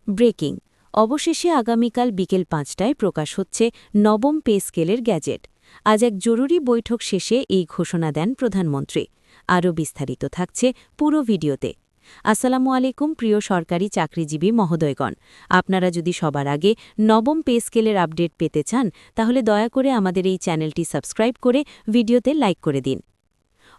Breaking অবশেষে আগামীকাল বিকেল ৫টায় প্রকাশ হচ্ছে নবম পে স্কেলের গ্যাজেট। আজ এক জরুরি বৈঠক শেষে এই ঘোষণা দেন প্রধানমন্ত্রী। আরও বিস্তারিত থাকছে পুরো ভিডিওতে। আসসালামু আলাইকুম প্রিয় সরকারি চাকরিজীবী মহোদয়গণ, আপনারা যদি সবার আগে নবম পে স্কেলের আপডেট পেতে চান তাহলে দয়া করে আমাদের এই চ্যানেলটি সাবস্ক্রাইব করে ভিডিওতে লাইক করে দিন।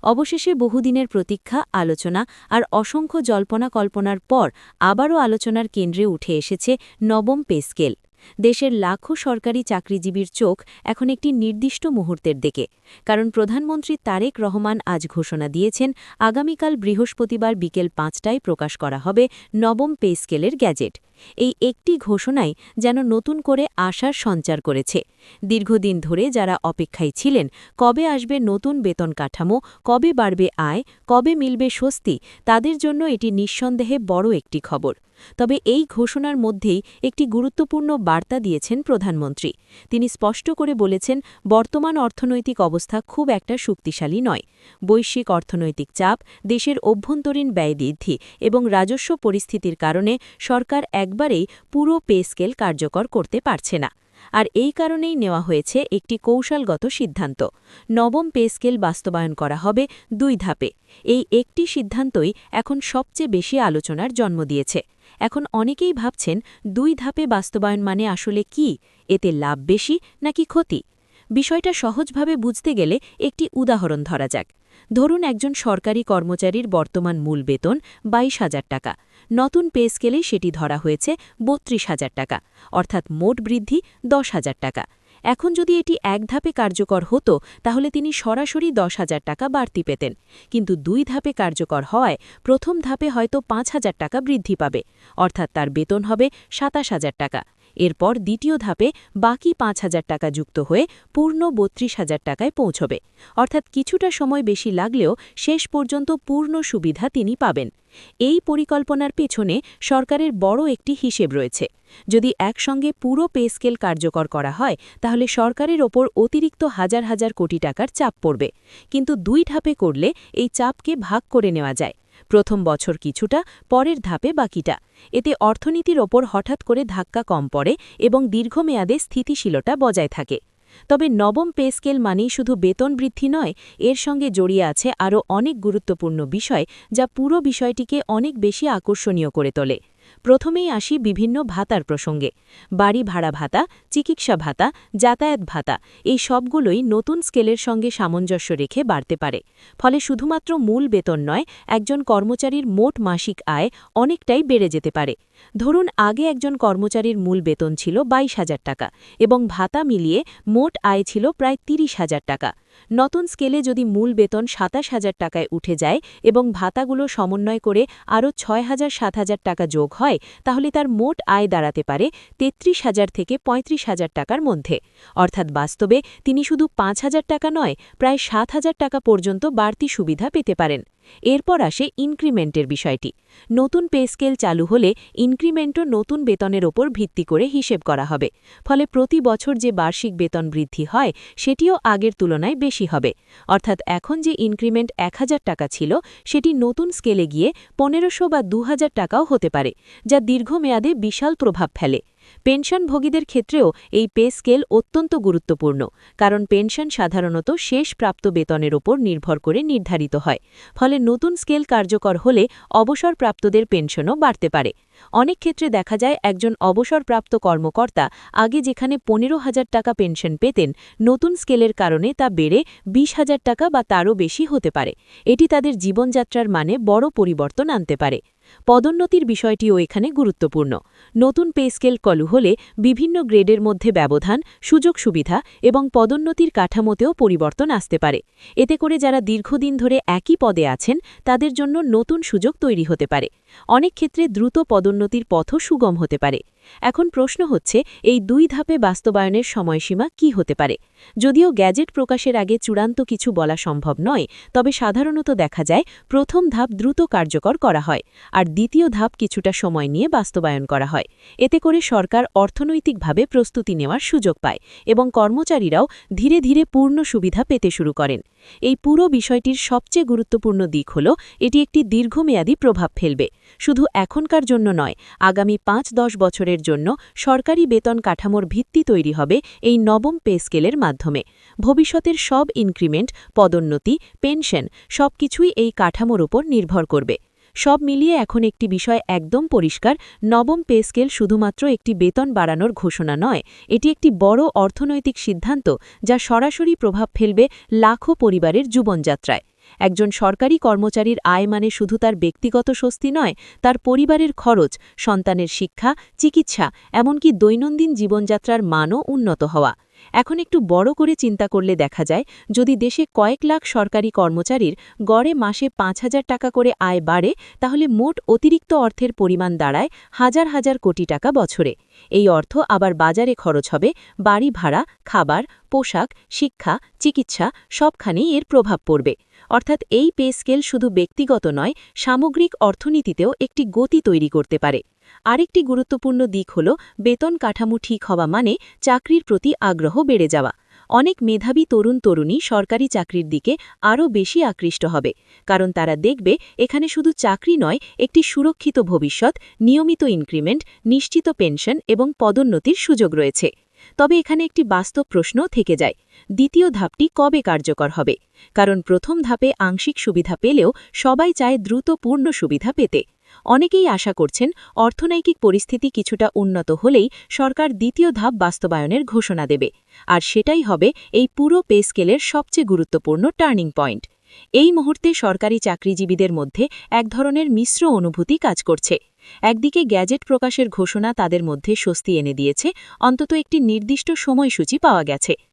অবশেষে বহুদিনের প্রতীক্ষা, আলোচনা আর অসংখ্য জল্পনা কল্পনার পর আবারও আলোচনার কেন্দ্রে উঠে এসেছে নবম পে স্কেল। দেশের লাখো সরকারি চাকরিজীবীর চোখ এখন একটি নির্দিষ্ট মুহূর্তের দিকে, কারণ প্রধানমন্ত্রী তারেক রহমান আজ ঘোষণা দিয়েছেন আগামীকাল বৃহস্পতিবার বিকেল ৫টায় প্রকাশ করা হবে নবম পে স্কেলের গ্যাজেট। এই একটি ঘোষণাই যেন নতুন করে আশার সঞ্চার করেছে। দীর্ঘদিন ধরে যারা অপেক্ষায় ছিলেন কবে আসবে নতুন বেতন কাঠামো, কবে বাড়বে আয়, কবে মিলবে স্বস্তি, তাদের জন্য এটি নিঃসন্দেহে বড় একটি খবর। তবে এই ঘোষণার মধ্যেই একটি গুরুত্বপূর্ণ বার্তা দিয়েছেন প্রধানমন্ত্রী। তিনি স্পষ্ট করে বলেছেন, বর্তমান অর্থনৈতিক অবস্থা খুব একটা শক্তিশালী নয়। বৈশ্বিক অর্থনৈতিক চাপ, দেশের অভ্যন্তরীণ ব্যয় বৃদ্ধি এবং রাজস্ব পরিস্থিতির কারণে সরকার একবারেই পুরো পে স্কেল কার্যকর করতে পারছে না। আর এই কারণেই নেওয়া হয়েছে একটি কৌশলগত সিদ্ধান্ত। নবম পে স্কেল বাস্তবায়ন করা হবে ২ ধাপে। এই একটি সিদ্ধান্তই এখন সবচেয়ে বেশি আলোচনার জন্ম দিয়েছে। এখন অনেকেই ভাবছেন ২ ধাপে বাস্তবায়ন মানে আসলে কি, এতে লাভ বেশি নাকি ক্ষতি? বিষয়টা সহজভাবে বুঝতে গেলে একটি উদাহরণ ধরা যাক। ধরুন একজন সরকারি কর্মচারীর বর্তমান মূল বেতন ২২,০০০ টাকা। নতুন পে স্কেলে সেটি ধরা হয়েছে ৩২,০০০ টাকা, অর্থাৎ মোট বৃদ্ধি ১০,০০০ টাকা। এখন যদি এটি এক ধাপে কার্যকর হতো তাহলে তিনি সরাসরি ১০,০০০ টাকা বাড়তি পেতেন, কিন্তু ২ ধাপে কার্যকর হওয়ায় প্রথম ধাপে হয়তো ৫,০০০ টাকা বৃদ্ধি পাবে, অর্থাৎ তার বেতন হবে ২৭,০০০ টাকা। এরপর দ্বিতীয় ধাপে বাকি ৫,০০০ টাকা যুক্ত হয়ে পূর্ণ ৩২,০০০ টাকায় পৌঁছবে, অর্থাৎ কিছুটা সময় বেশি লাগলেও শেষ পর্যন্ত পূর্ণ সুবিধা তিনি পাবেন। এই পরিকল্পনার পেছনে সরকারের বড় একটি হিসেব রয়েছে। যদি একসঙ্গে পুরো পে স্কেল কার্যকর করা হয় তাহলে সরকারের ওপর অতিরিক্ত হাজার হাজার কোটি টাকার চাপ পড়বে, কিন্তু ২ ধাপে করলে এই চাপকে ভাগ করে নেওয়া যায়। প্রথম বছর কিছুটা, পরের ধাপে বাকিটা। এতে অর্থনীতির ওপর হঠাৎ করে ধাক্কা কম পড়ে এবং দীর্ঘমেয়াদে স্থিতিশীলতা বজায় থাকে। তবে নবম পে স্কেল মানেই শুধু বেতন বৃদ্ধি নয়, এর সঙ্গে জড়িয়ে আছে আরও অনেক গুরুত্বপূর্ণ বিষয় যা পুরো বিষয়টিকে অনেক বেশি আকর্ষণীয় করে তোলে। প্রথমেই আসি বিভিন্ন ভাতার প্রসঙ্গে। বাড়ি ভাড়া ভাতা, চিকিৎসা ভাতা, যাতায়াত ভাতা, এই সবগুলোই নতুন স্কেলের সঙ্গে সামঞ্জস্য রেখে বাড়তে পারে। ফলে শুধুমাত্র মূল বেতন নয়, একজন কর্মচারীর মোট মাসিক আয় অনেকটাই বেড়ে যেতে পারে। ধরুন আগে একজন কর্মচারীর মূল বেতন ছিল ২২,০০০ টাকা এবং ভাতা মিলিয়ে মোট আয় ছিল প্রায় ৩০,০০০ টাকা। নতুন স্কেলে যদি মূল বেতন ২৭,০০০ টাকায় উঠে যায় এবং ভাতাগুলো সমন্বয় করে আরও ৬,০০০-৭,০০০ টাকা যোগ হয়, তাহলে তার মোট আয় দাঁড়াতে পারে ৩৩,০০০ থেকে ৩৫,০০০ টাকার মধ্যে। অর্থাৎ বাস্তবে তিনি শুধু ৫,০০০ টাকা নয়, প্রায় ৭,০০০ টাকা পর্যন্ত বাড়তি সুবিধা পেতে পারেন। এরপর আসে ইনক্রিমেন্টের বিষয়টি। নতুন পে স্কেল চালু হলে ইনক্রিমেন্টও নতুন বেতনের ওপর ভিত্তি করে হিসেব করা হবে। ফলে প্রতি বছর যে বার্ষিক বেতন বৃদ্ধি হয় সেটিও আগের তুলনায় বেশি হবে। অর্থাৎ এখন যে ইনক্রিমেন্ট ১,০০০ টাকা ছিল সেটি নতুন স্কেলে গিয়ে ১৫০০ বা ২,০০০ টাকাও হতে পারে, যা দীর্ঘমেয়াদে বিশাল প্রভাব ফেলে। পেনশনভোগীদের ক্ষেত্রেও এই পে স্কেল অত্যন্ত গুরুত্বপূর্ণ, কারণ পেনশন সাধারণত শেষ প্রাপ্ত বেতনের ওপর নির্ভর করে নির্ধারিত হয়। ফলে নতুন স্কেল কার্যকর হলে অবসরপ্রাপ্তদের পেনশনও বাড়তে পারে। অনেক ক্ষেত্রে দেখা যায় একজন অবসরপ্রাপ্ত কর্মকর্তা আগে যেখানে ১৫,০০০ টাকা পেনশন পেতেন, নতুন স্কেলের কারণে তা বেড়ে ২০,০০০ টাকা বা তারও বেশি হতে পারে। এটি তাদের জীবনযাত্রার মানে বড় পরিবর্তন আনতে পারে। পদোন্নতির বিষয়টিও এখানে গুরুত্বপূর্ণ। নতুন পে স্কেল চালু হলে বিভিন্ন গ্রেডের মধ্যে ব্যবধান, সুযোগ সুবিধা এবং পদোন্নতির কাঠামোতেও পরিবর্তন আসতে পারে। এতে করে যারা দীর্ঘদিন ধরে একই পদে আছেন তাদের জন্য নতুন সুযোগ তৈরি হতে পারে। অনেক ক্ষেত্রে দ্রুত পদোন্নতির পথও সুগম হতে পারে। এখন প্রশ্ন হচ্ছে, এই ২ ধাপে বাস্তবায়নের সময়সীমা কি হতে পারে? যদিও গ্যাজেট প্রকাশের আগে চূড়ান্ত কিছু বলা সম্ভব নয়, তবে সাধারণত দেখা যায় প্রথম ধাপ দ্রুত কার্যকর করা হয় আর দ্বিতীয় ধাপ কিছুটা সময় নিয়ে বাস্তবায়ন করা হয়। এতে করে সরকার অর্থনৈতিকভাবে প্রস্তুতি নেওয়ার সুযোগ পায় এবং কর্মচারীরাও ধীরে ধীরে পূর্ণ সুবিধা পেতে শুরু করেন। এই পুরো বিষয়টির সবচেয়ে গুরুত্বপূর্ণ দিক হল এটি একটি দীর্ঘমেয়াদী প্রভাব ফেলবে। শুধু এখনকার জন্য নয়, আগামী ৫-১০ বছরের জন্য সরকারি বেতন কাঠামোর ভিত্তি তৈরি হবে এই নবম পে স্কেলের মাধ্যমে। ভবিষ্যতের সব ইনক্রিমেন্ট, পদোন্নতি, পেনশন সবকিছুই এই কাঠামোর উপর নির্ভর করবে। সব মিলিয়ে এখন একটি বিষয় একদম পরিষ্কার, নবম পে স্কেল শুধুমাত্র একটি বেতন বাড়ানোর ঘোষণা নয়, এটি একটি বড় অর্থনৈতিক সিদ্ধান্ত যা সরাসরি প্রভাব ফেলবে লাখো পরিবারের জীবনযাত্রায়। একজন সরকারি কর্মচারীর আয় মানে শুধু তার ব্যক্তিগত স্বস্তি নয়, তার পরিবারের খরচ, সন্তানের শিক্ষা, চিকিৎসা, এমনকি দৈনন্দিন জীবনযাত্রার মানও উন্নত হওয়া। এখন একটু বড় করে চিন্তা করলে দেখা যায়, যদি দেশে কয়েক লাখ সরকারি কর্মচারীর গড়ে মাসে ৫,০০০ টাকা করে আয় বাড়ে, তাহলে মোট অতিরিক্ত অর্থের পরিমাণ দাঁড়ায় হাজার হাজার কোটি টাকা বছরে। এই অর্থ আবার বাজারে খরচ হবে, বাড়ি ভাড়া, খাবার, পোশাক, শিক্ষা, চিকিৎসা সবখানেই এর প্রভাব পড়বে। অর্থাৎ এই পে স্কেল শুধু ব্যক্তিগত নয়, সামগ্রিক অর্থনীতিতেও একটি গতি তৈরি করতে পারে। আরেকটি গুরুত্বপূর্ণ দিক হল, বেতন কাঠামো ঠিক হওয়া মানে চাকরির প্রতি আগ্রহ বেড়ে যাওয়া। অনেক মেধাবী তরুণ-তরুণী সরকারি চাকরির দিকে আরও বেশি আকৃষ্ট হবে, কারণ তারা দেখবে এখানে শুধু চাকরি নয়, একটি সুরক্ষিত ভবিষ্যৎ, নিয়মিত ইনক্রিমেন্ট, নিশ্চিত পেনশন এবং পদোন্নতির সুযোগ রয়েছে। তবে এখানে একটি বাস্তব প্রশ্ন থেকে যায়, দ্বিতীয় ধাপটি কবে কার্যকর হবে? কারণ প্রথম ধাপে আংশিক সুবিধা পেলেও সবাই চায় দ্রুত পূর্ণ সুবিধা পেতে। অনেকেই আশা করছেন, অর্থনৈতিক পরিস্থিতি কিছুটা উন্নত হলেই সরকার দ্বিতীয় ধাপ বাস্তবায়নের ঘোষণা দেবে, আর সেটাই হবে এই পুরো পে স্কেলের সবচেয়ে গুরুত্বপূর্ণ টার্নিং পয়েন্ট। এই মুহূর্তে সরকারি চাকরিজীবীদের মধ্যে এক ধরনের মিশ্র অনুভূতি কাজ করছে। একদিকে গ্যাজেট প্রকাশের ঘোষণা তাদের মধ্যে স্বস্তি এনে দিয়েছে, অন্তত একটি নির্দিষ্ট সময়সূচি পাওয়া গেছে।